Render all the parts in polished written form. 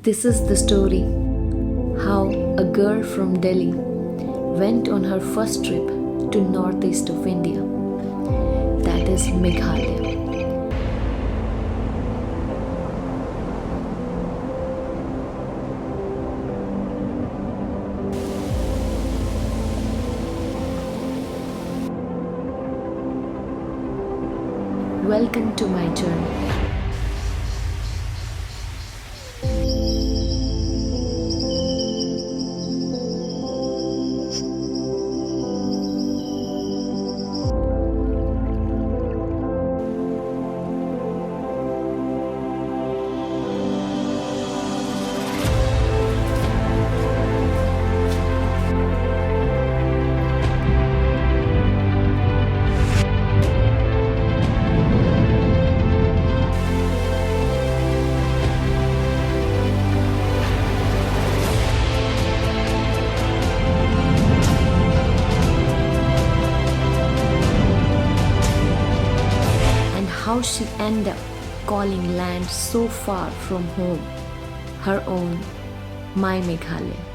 This is the story how a girl from Delhi went on her first trip to northeast of India, that is Meghalaya. Welcome to my journey. How she ended up calling land so far from home her own, my Meghalaya.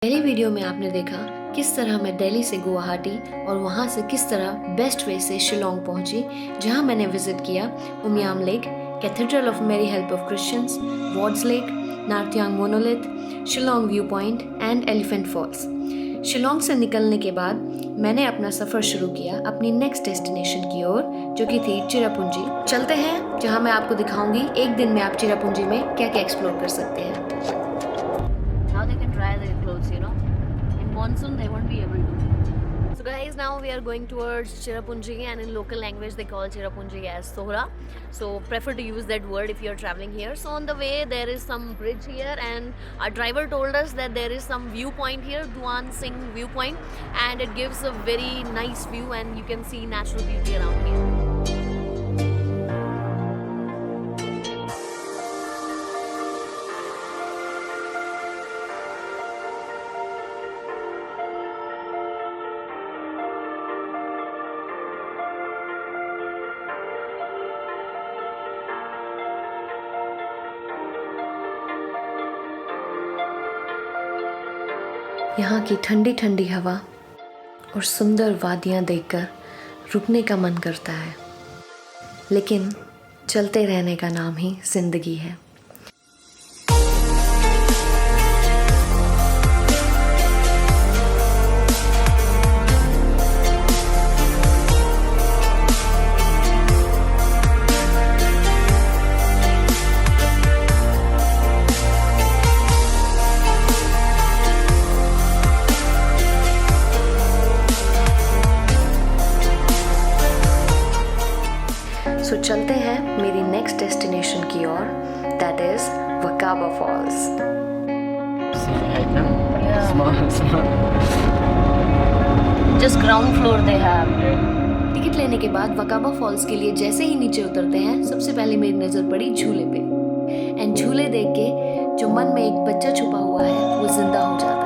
पहली video में आपने देखा किस तरह मैं दिल्ली से गुवाहाटी और वहाँ से किस तरह बेस्ट वे से शिलोंग पहुँची, जहाँ मैंने विजिट किया Umiam Lake, Cathedral of Mary Help of Christians, Wards Lake, Nartiang monolith, Shillong view point and Elephant Falls. Shillong से निकलने के बाद मैंने अपना सफ़र शुरू किया अपनी नेक्स्ट डेस्टिनेशन की ओर, जो कि थी चिरापुंजी। चलते हैं जहां मैं आपको दिखाऊंगी एक दिन में आप चिरापुंजी में क्या क्या एक्सप्लोर कर सकते हैं। Now they can dry their clothes, you know. In monsoon they won't be able to. So guys, now we are going towards Cherrapunji, and in local language they call Cherrapunji as Sohra. So prefer to use that word if you are traveling here. So on the way there is some bridge here, and our driver told us that there is some viewpoint here, Duan Singh viewpoint, and it gives a very nice view and you can see natural beauty around here. यहाँ की ठंडी ठंडी हवा और सुंदर वादियाँ देखकर रुकने का मन करता है, लेकिन चलते रहने का नाम ही जिंदगी है। सो चलते हैं मेरी नेक्स्ट डेस्टिनेशन की ओर, that is Wakaba Falls. Just ground floor they have. Ticket लेने के बाद वकाबा फॉल्स के लिए जैसे ही नीचे उतरते हैं, सबसे पहले मेरी नज़र पड़ी झूले पे, एंड झूले देख के जो मन में एक बच्चा छुपा हुआ है वो जिंदा हो जाता है।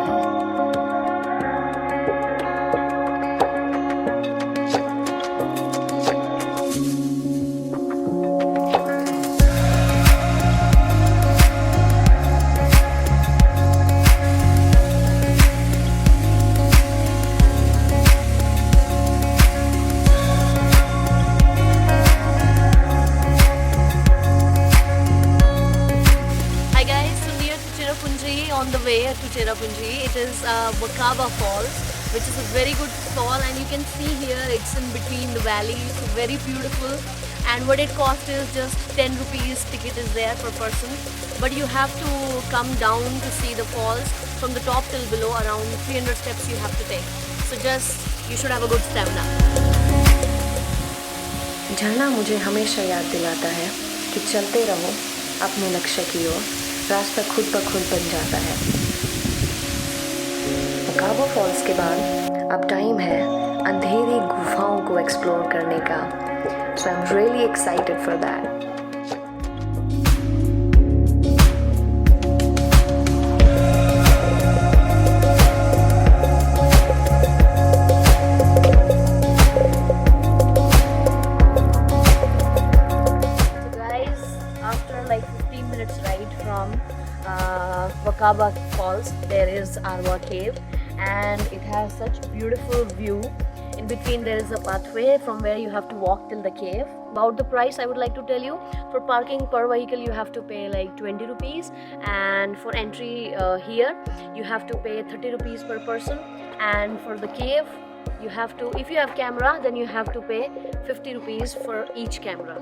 On the way to Cherrapunji, it is Wakaba Falls, which is a very good fall, and you can see here it's in between the valley. It's very beautiful, and what it costs is just 10 rupees ticket is there per person, but you have to come down to see the falls from the top till below. Around 300 steps you have to take, so just you should have a good stamina. झरना मुझे हमेशा याद दिलाता है कि चलते रहो अपने लक्ष्य की ओर, रास्ता खुद ब खुद बन जाता है। वकाबा फॉल्स के बाद अब टाइम है अंधेरी गुफाओं को एक्सप्लोर करने का। So I am really excited for that. Wakaba Falls, there is Arwa Cave, and it has such beautiful view. In between there is a pathway from where you have to walk till the cave. About the price, I would like to tell you, for parking per vehicle you have to pay like 20 rupees, and for entry here you have to pay 30 rupees per person, and for the cave you have to, if you have camera, then you have to pay 50 rupees for each camera.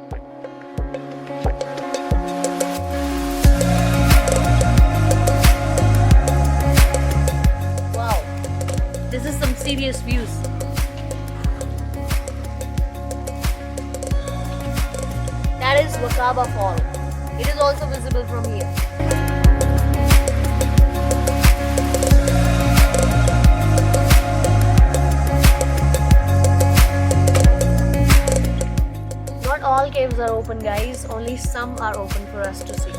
Wow, this is some serious views. That is Wakaba Fall. It is also visible from here. Not all caves are open, guys. Only some are open for us to see.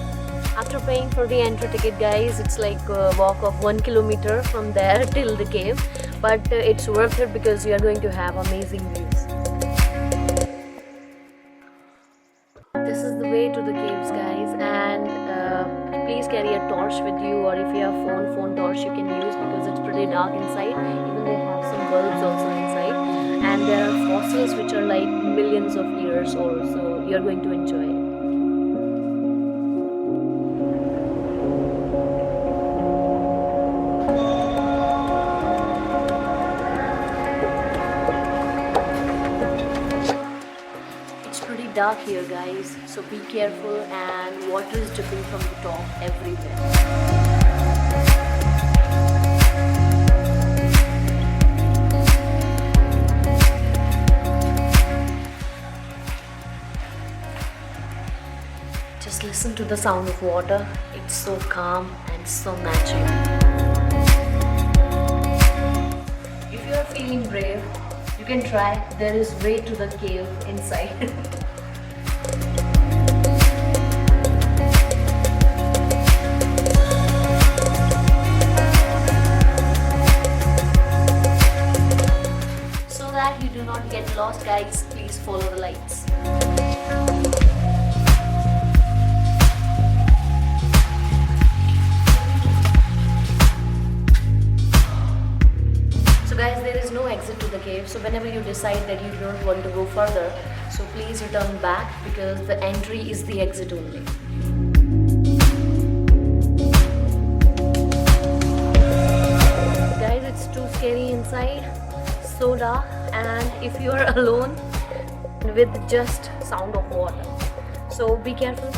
After paying for the entry ticket, guys, it's like a walk of 1 kilometer from there till the cave. But it's worth it because you are going to have amazing views. This is the way to the caves, guys, and please carry a torch with you, or if you have phone torch you can use, because it's pretty dark inside. Even they have some bulbs also inside, and there are fossils which are like millions of years old, so you're going to enjoy it. Dark here, guys, so be careful, and water is dripping from the top everywhere. Just listen to the sound of water. It's so calm and so natural. If you are feeling brave, you can try. There is way to the cave inside. You do not get lost, guys, please follow the lights. So guys, there is no exit to the cave, so whenever you decide that you don't want to go further, so please return back, because the entry is the exit only. Guys, it's too scary inside, so dark, and if you are alone with just sound of water, so be careful.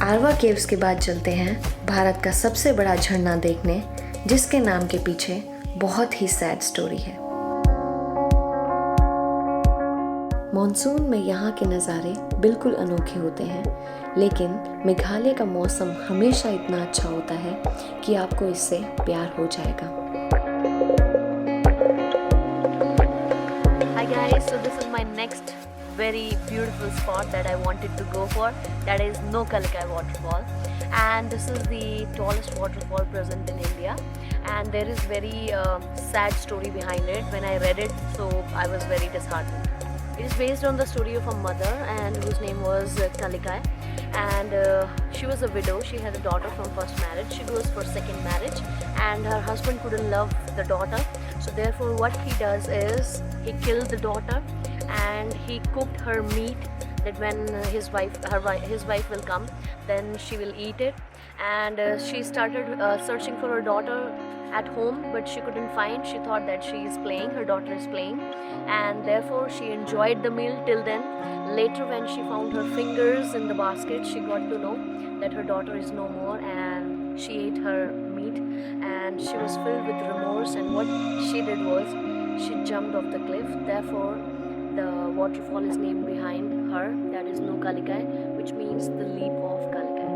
Arwah Caves के बाद चलते हैं भारत का सबसे बड़ा झरना देखने, जिसके नाम के पीछे बहुत ही सैड स्टोरी है। मॉनसून में यहाँ के नज़ारे बिल्कुल अनोखे होते हैं, लेकिन मेघालय का मौसम हमेशा इतना अच्छा होता है कि आपको इससे प्यार हो जाएगा। Hi guys, so this is my next very beautiful spot that I wanted to go for. That is Nokkalikai waterfall, and this is the tallest waterfall present in India. And there is very sad story behind it. When I read it, so I was very disheartened. It is based on the story of a mother, and whose name was Kalikai, and she was a widow. She had a daughter from first marriage. She goes for second marriage, and her husband couldn't love the daughter, so therefore what he does is he killed the daughter, and he cooked her meat, that when his wife will come, then she will eat it. And she started searching for her daughter at home, but she couldn't find. She thought that her daughter is playing, and therefore she enjoyed the meal till then. Later, when she found her fingers in the basket, she got to know that her daughter is no more, and she ate her meat, and she was filled with remorse, and what she did was she jumped off the cliff. Therefore the waterfall is named behind her, that is Nokkalikai, which means the leap of Kalikai.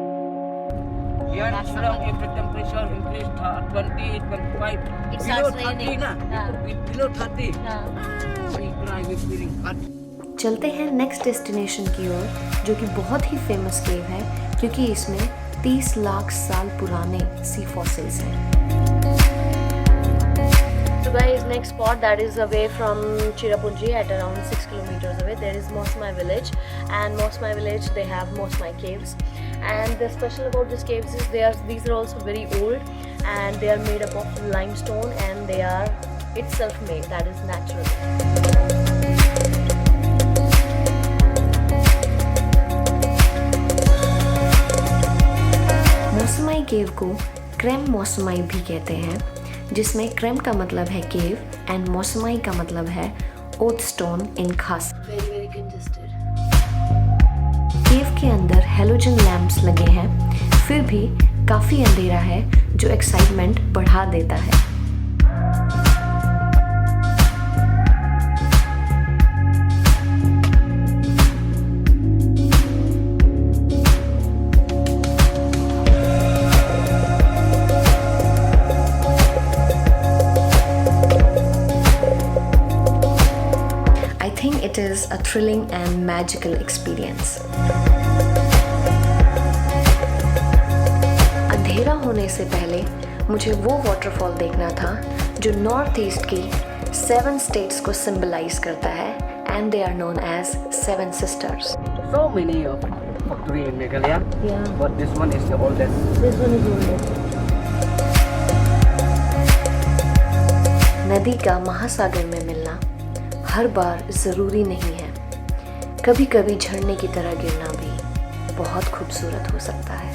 Here in Shillong, if the temperature increased 20, 25, It below starts 30 raining. na, below 30, we cry with feeling hot. चलते हैं next destination की ओर, जो कि बहुत ही famous केव है, क्योंकि इसमें 30 लाख साल पुराने सी फॉसिल्स हैं। तो guys, next spot that is away from Cherrapunji at around 6 kilometers away, there is Mosmai village, and Mosmai village they have Mosmai caves, and the special about these caves is these are also very old, and they are made up of limestone, and they are itself made, that is natural. Mawsmai केव को cream Mawsmai भी कहते हैं, जिसमें cream का मतलब है cave and Mawsmai का मतलब है ओथ स्टोन इन खास। Very congested. केव के अंदर हेलोजन लैंप्स लगे हैं, फिर भी काफ़ी अंधेरा है जो एक्साइटमेंट बढ़ा देता है। It is a thrilling and magical experience. अंधेरा होने से पहले मुझे वो वाटरफॉल देखना था जो नॉर्थ ईस्ट की 7 स्टेट्स को सिंबलाइज करता है, and they are known as 7 sisters. So many of factory in Meghalaya. Yeah. But this one is the oldest. This one is oldest. नदी का महासागर में मिलना हर बार ज़रूरी नहीं है, कभी कभी झरने की तरह गिरना भी बहुत खूबसूरत हो सकता है।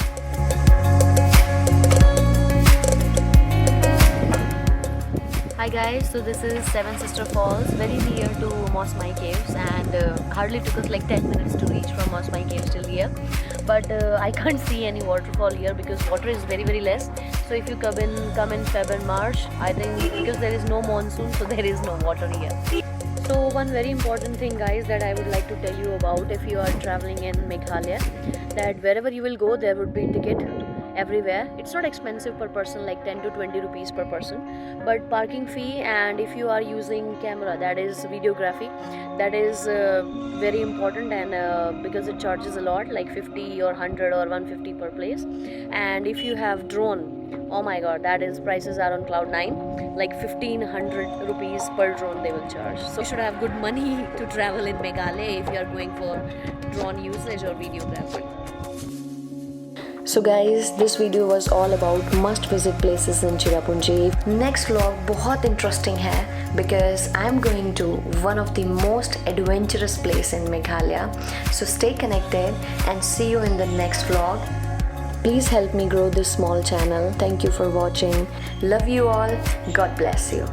Hi guys, so this is Seven Sister Falls, very near to Mosmai Caves, and hardly took us like 10 minutes to reach from Mosmai Caves till here. But I can't see any waterfall here because water is very less. So if you come in Feb and March, I think because there is no monsoon, so there is no water here. So one very important thing guys that I would like to tell you about if you are traveling in Meghalaya, that wherever you will go there would be ticket everywhere. It's not expensive per person, like 10 to 20 rupees per person, but parking fee, and if you are using camera, that is videography, that is very important, and because it charges a lot, like 50 or 100 or 150 per place. And if you have drone, oh my god, that is prices are on cloud 9, like 1500 rupees per drone they will charge. So you should have good money to travel in Meghalaya if you are going for drone usage or videography. So guys, this video was all about must visit places in Cherrapunji. Next vlog बहुत interesting है because I'm going to one of the most adventurous place in Meghalaya. So stay connected and see you in the next vlog. Please help me grow this small channel. Thank you for watching. Love you all. God bless you.